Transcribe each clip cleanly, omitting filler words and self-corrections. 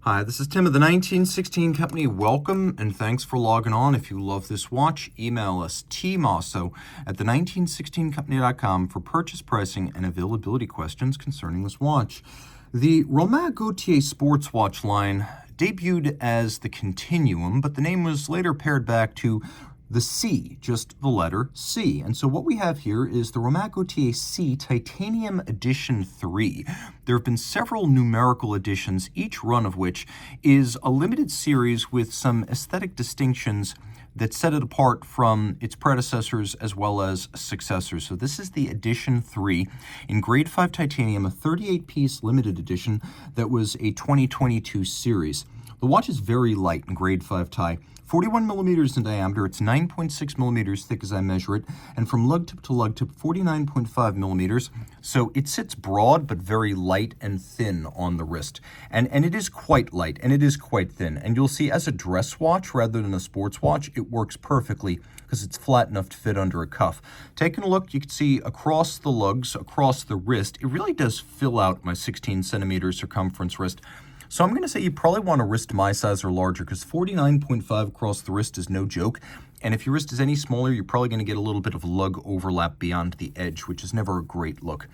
Hi, this is Tim of the 1916 Company. Welcome and thanks for logging on. If you love this watch, email us Team Mosso at the1916company.com for purchase pricing and availability questions concerning this watch. The Romain Gauthier sports watch line debuted as the Continuum, but the name was later pared back to the C, just the letter C. And so what we have here is the Romain Gauthier C Titanium Edition 3. There have been several numerical editions, each run of which is a limited series with some aesthetic distinctions that set it apart from its predecessors as well as successors. So this is the Edition 3 in grade 5 titanium, a 38-piece limited edition that was a 2022 series. The watch is very light in grade 5 tie, 41 millimeters in diameter. It's 9.6 millimeters thick as I measure it, and from lug tip to lug tip, 49.5 millimeters. So it sits broad but very light and thin on the wrist. And it is quite light and it is quite thin. And you'll see as a dress watch rather than a sports watch, it works perfectly because it's flat enough to fit under a cuff. Taking a look, you can see across the lugs, across the wrist, it really does fill out my 16 centimeter circumference wrist. So I'm going to say you probably want a wrist my size or larger because 49.5 across the wrist is no joke. And if your wrist is any smaller, you're probably going to get a little bit of lug overlap beyond the edge, which is never a great look.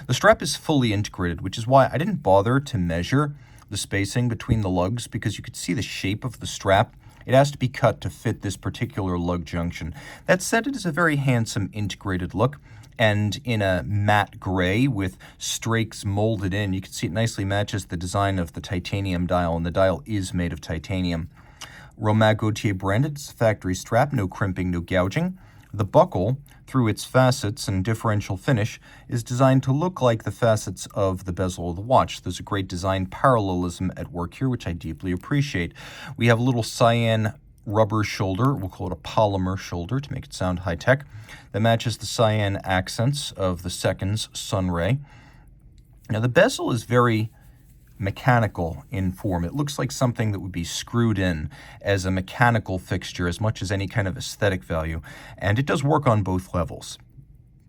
The strap is fully integrated, which is why I didn't bother to measure the spacing between the lugs because you could see the shape of the strap. It has to be cut to fit this particular lug junction. That said, it is a very handsome integrated look. And in a matte gray with strakes molded in, you can see it nicely matches the design of the titanium dial, and the dial is made of titanium. Romain Gauthier branded, it's a factory strap, no crimping, no gouging. The buckle, through its facets and differential finish, is designed to look like the facets of the bezel of the watch. There's a great design parallelism at work here, which I deeply appreciate. We have a little cyan rubber shoulder, we'll call it a polymer shoulder to make it sound high-tech, that matches the cyan accents of the seconds sunray. Now the bezel is very mechanical in form. It looks like something that would be screwed in as a mechanical fixture as much as any kind of aesthetic value, and it does work on both levels.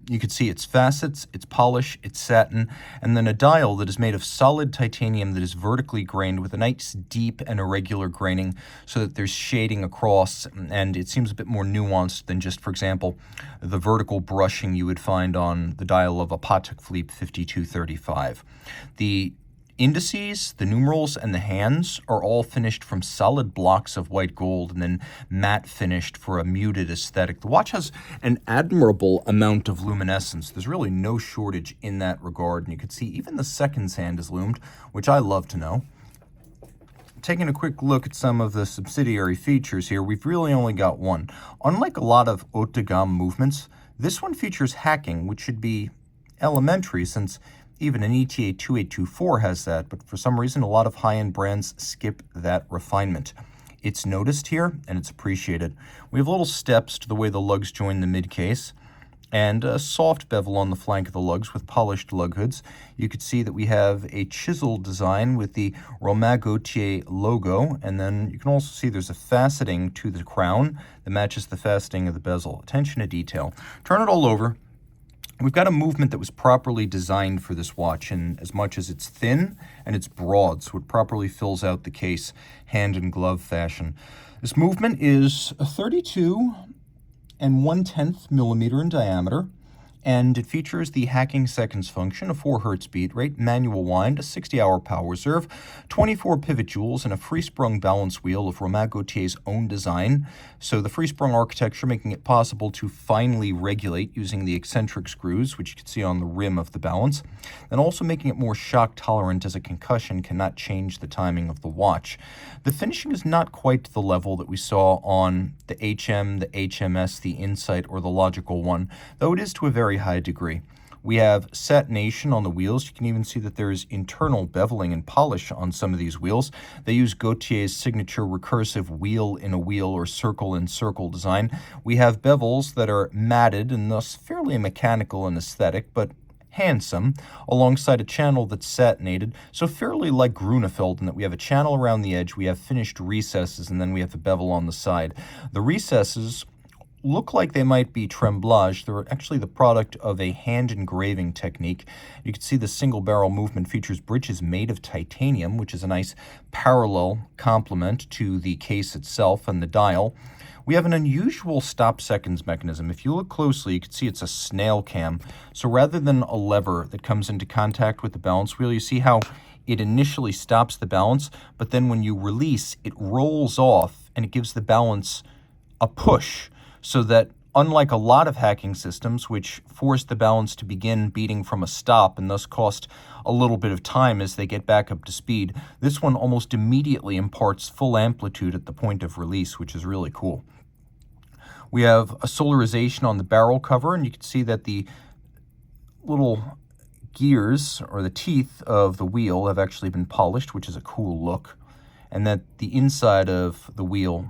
You can see its facets, its polish, its satin, and then a dial that is made of solid titanium that is vertically grained with a nice deep and irregular graining so that there's shading across, and it seems a bit more nuanced than just, for example, the vertical brushing you would find on the dial of a Patek Philippe 5235. The indices, the numerals, and the hands are all finished from solid blocks of white gold and then matte finished for a muted aesthetic. The watch has an admirable amount of luminescence. There's really no shortage in that regard, and you can see even the seconds hand is loomed, which I love to know. Taking a quick look at some of the subsidiary features here, we've really only got one. Unlike a lot of haute de gamme movements, this one features hacking, which should be elementary since even an ETA 2824 has that, but for some reason, a lot of high-end brands skip that refinement. It's noticed here, and it's appreciated. We have little steps to the way the lugs join the mid-case, and a soft bevel on the flank of the lugs with polished lug hoods. You could see that we have a chiseled design with the Romain Gauthier logo, and then you can also see there's a faceting to the crown that matches the faceting of the bezel. Attention to detail. Turn it all over. We've got a movement that was properly designed for this watch in as much as it's thin and it's broad, so it properly fills out the case hand and glove fashion. This movement is a 32 1/10 millimeter in diameter, and it features the hacking seconds function, a 4 hertz beat rate, manual wind, a 60-hour power reserve, 24 pivot jewels, and a free-sprung balance wheel of Romain Gauthier's own design. So the free-sprung architecture making it possible to finely regulate using the eccentric screws, which you can see on the rim of the balance, and also making it more shock tolerant as a concussion cannot change the timing of the watch. The finishing is not quite to the level that we saw on the HM, the HMS, the Insight, or the Logical One, though it is to a very high degree. We have satination on the wheels. You can even see that there's internal beveling and polish on some of these wheels. They use Gauthier's signature recursive wheel in a wheel or circle in circle design. We have bevels that are matted and thus fairly mechanical and aesthetic, but handsome, alongside a channel that's satinated, so fairly like Grunefeld in that we have a channel around the edge, we have finished recesses, and then we have the bevel on the side. The recesses look like they might be tremblage. They're actually the product of a hand engraving technique. You can see the single barrel movement features bridges made of titanium, which is a nice parallel complement to the case itself and the dial. We have an unusual stop seconds mechanism. If you look closely, you can see it's a snail cam. So rather than a lever that comes into contact with the balance wheel, you see how it initially stops the balance, but then when you release, it rolls off and it gives the balance a push, so that unlike a lot of hacking systems, which force the balance to begin beating from a stop and thus cost a little bit of time as they get back up to speed, this one almost immediately imparts full amplitude at the point of release, which is really cool. We have a solarization on the barrel cover, and you can see that the little gears or the teeth of the wheel have actually been polished, which is a cool look, and that the inside of the wheel,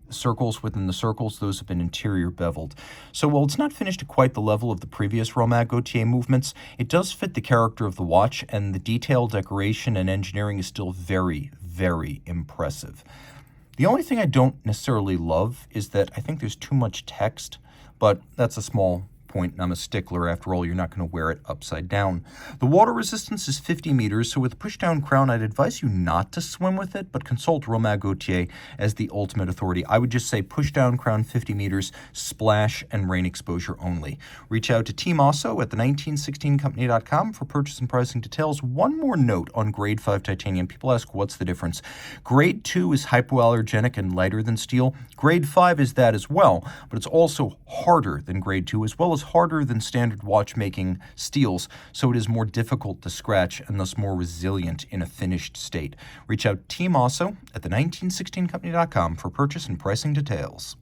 circles within the circles, those have been interior beveled. So while it's not finished at quite the level of the previous Romain Gauthier movements, it does fit the character of the watch, and the detail, decoration, and engineering is still very, very impressive. The only thing I don't necessarily love is that I think there's too much text, but that's a small point, and I'm a stickler. After all, you're not going to wear it upside down. The water resistance is 50 meters, so with a push-down crown, I'd advise you not to swim with it, but consult Romain Gauthier as the ultimate authority. I would just say push-down crown 50 meters, splash, and rain exposure only. Reach out to Team Mosso at the1916company.com for purchase and pricing details. One more note on grade 5 titanium. People ask, what's the difference? Grade 2 is hypoallergenic and lighter than steel. Grade 5 is that as well, but it's also harder than grade 2, as well as harder than standard watchmaking steels, so it is more difficult to scratch and thus more resilient in a finished state. Reach out to Team Mosso at the1916company.com for purchase and pricing details.